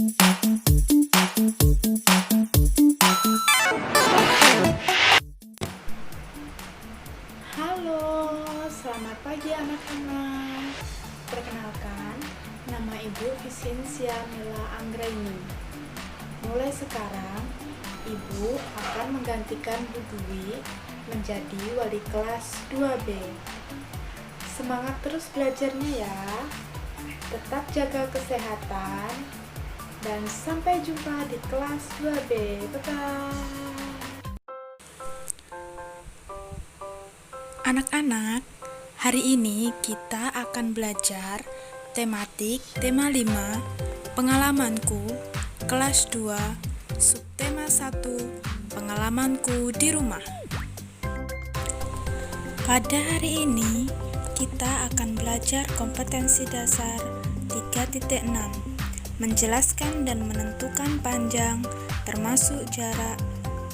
Halo, selamat pagi anak-anak. Perkenalkan, nama Ibu Visinsia Mila Anggraini. Mulai sekarang, Ibu akan menggantikan Bu Dwi menjadi wali kelas 2B. Semangat terus belajarnya ya. Tetap jaga kesehatan dan sampai jumpa di kelas 2B. Bye-bye. Anak-anak, hari ini kita akan belajar tematik tema 5, pengalamanku, kelas 2, subtema 1, pengalamanku di rumah. Pada hari ini, kita akan belajar kompetensi dasar 3.6, menjelaskan dan menentukan panjang, termasuk jarak,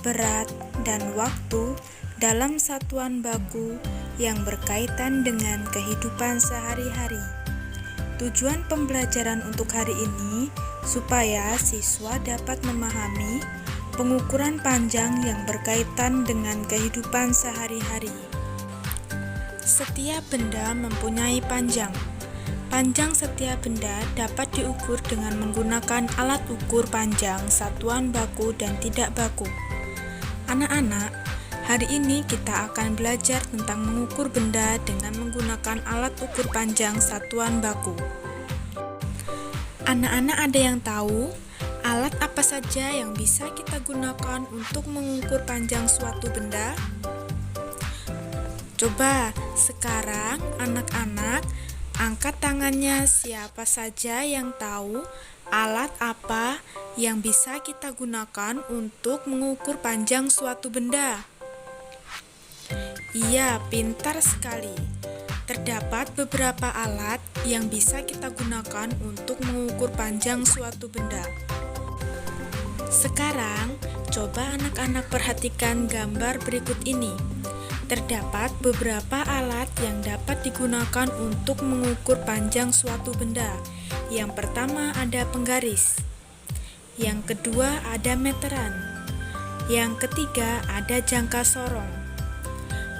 berat, dan waktu dalam satuan baku yang berkaitan dengan kehidupan sehari-hari. Tujuan pembelajaran untuk hari ini supaya siswa dapat memahami pengukuran panjang yang berkaitan dengan kehidupan sehari-hari. Setiap benda mempunyai panjang. Panjang setiap benda dapat diukur dengan menggunakan alat ukur panjang satuan baku dan tidak baku. Anak-anak, hari ini kita akan belajar tentang mengukur benda dengan menggunakan alat ukur panjang satuan baku. Anak-anak ada yang tahu alat apa saja yang bisa kita gunakan untuk mengukur panjang suatu benda? Coba sekarang anak-anak angkat tangannya, siapa saja yang tahu alat apa yang bisa kita gunakan untuk mengukur panjang suatu benda? Iya, pintar sekali. Terdapat beberapa alat yang bisa kita gunakan untuk mengukur panjang suatu benda. Sekarang, coba anak-anak perhatikan gambar berikut ini. Terdapat beberapa alat yang dapat digunakan untuk mengukur panjang suatu benda. Yang pertama ada penggaris. Yang kedua ada meteran. Yang ketiga ada jangka sorong.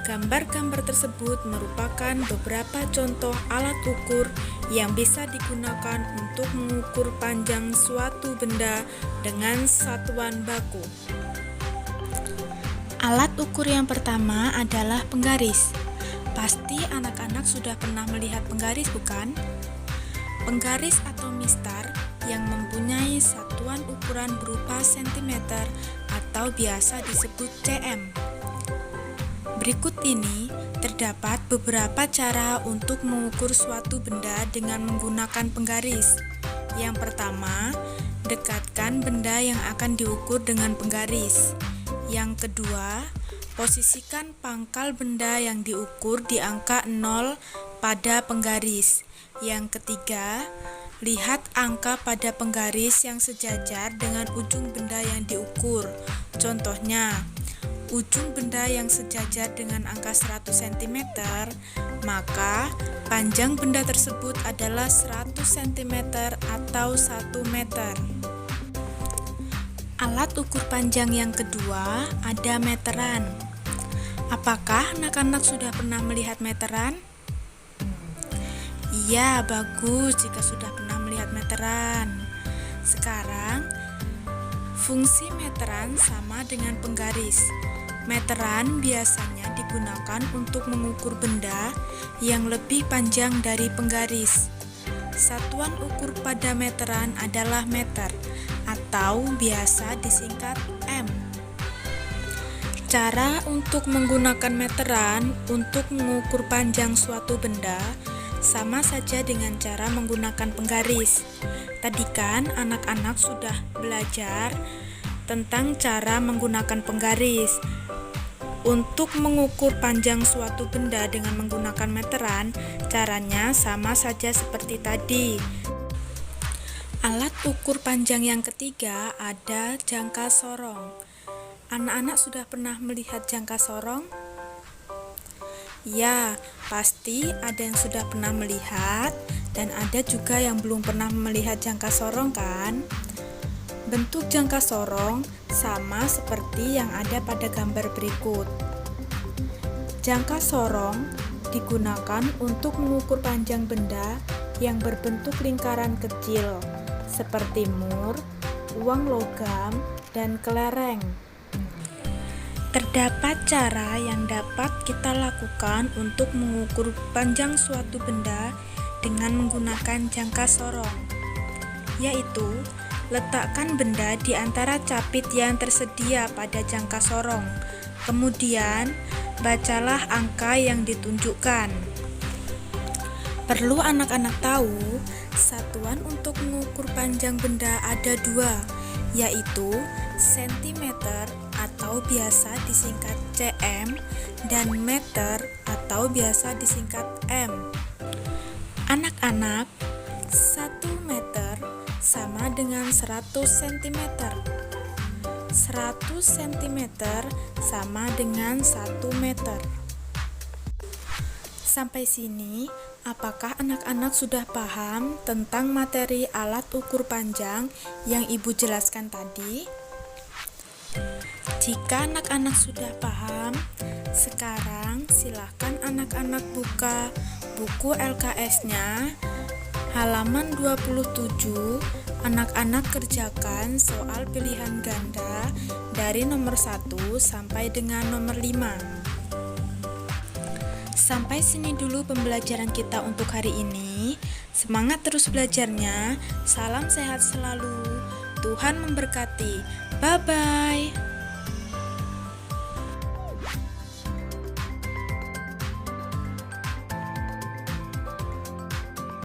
Gambar-gambar tersebut merupakan beberapa contoh alat ukur yang bisa digunakan untuk mengukur panjang suatu benda dengan satuan baku. Alat ukur yang pertama adalah penggaris. Pasti anak-anak sudah pernah melihat penggaris, bukan? Penggaris atau mistar yang mempunyai satuan ukuran berupa cm atau biasa disebut cm. Berikut ini terdapat beberapa cara untuk mengukur suatu benda dengan menggunakan penggaris. Yang pertama, dekatkan benda yang akan diukur dengan penggaris. Yang kedua, posisikan pangkal benda yang diukur di angka 0 pada penggaris. Yang ketiga, lihat angka pada penggaris yang sejajar dengan ujung benda yang diukur. Contohnya, ujung benda yang sejajar dengan angka 100 cm, maka panjang benda tersebut adalah 100 cm atau 1 meter. Alat ukur panjang yang kedua ada meteran. Apakah anak-anak sudah pernah melihat meteran? Iya, bagus jika sudah pernah melihat meteran. Sekarang, fungsi meteran sama dengan penggaris. Meteran biasanya digunakan untuk mengukur benda yang lebih panjang dari penggaris. Satuan ukur pada meteran adalah meter atau biasa disingkat M. Cara untuk menggunakan meteran untuk mengukur panjang suatu benda sama saja dengan cara menggunakan penggaris. Tadi kan anak-anak sudah belajar tentang cara menggunakan penggaris. Untuk mengukur panjang suatu benda dengan menggunakan meteran, caranya sama saja seperti tadi. Alat ukur panjang yang ketiga ada jangka sorong. Anak-anak sudah pernah melihat jangka sorong? Ya, pasti ada yang sudah pernah melihat dan ada juga yang belum pernah melihat jangka sorong kan? Bentuk jangka sorong sama seperti yang ada pada gambar berikut. Jangka sorong digunakan untuk mengukur panjang benda yang berbentuk lingkaran kecil seperti mur, uang logam, dan kelereng. Terdapat cara yang dapat kita lakukan untuk mengukur panjang suatu benda dengan menggunakan jangka sorong, yaitu letakkan benda di antara capit yang tersedia pada jangka sorong. Kemudian, bacalah angka yang ditunjukkan. Perlu anak-anak tahu, satuan untuk mengukur panjang benda ada dua, yaitu sentimeter atau biasa disingkat cm dan meter atau biasa disingkat m. Anak-anak, 1 meter sama dengan 100 cm. 100 cm sama dengan 1 meter. Sampai sini, apakah anak-anak sudah paham tentang materi alat ukur panjang yang Ibu jelaskan tadi? Jika anak-anak sudah paham, sekarang silakan anak-anak buka buku LKS-nya halaman 27. Anak-anak kerjakan soal pilihan ganda dari nomor 1 sampai dengan nomor 5. Sampai sini dulu pembelajaran kita untuk hari ini. Semangat terus belajarnya. Salam sehat selalu. Tuhan memberkati. Bye-bye.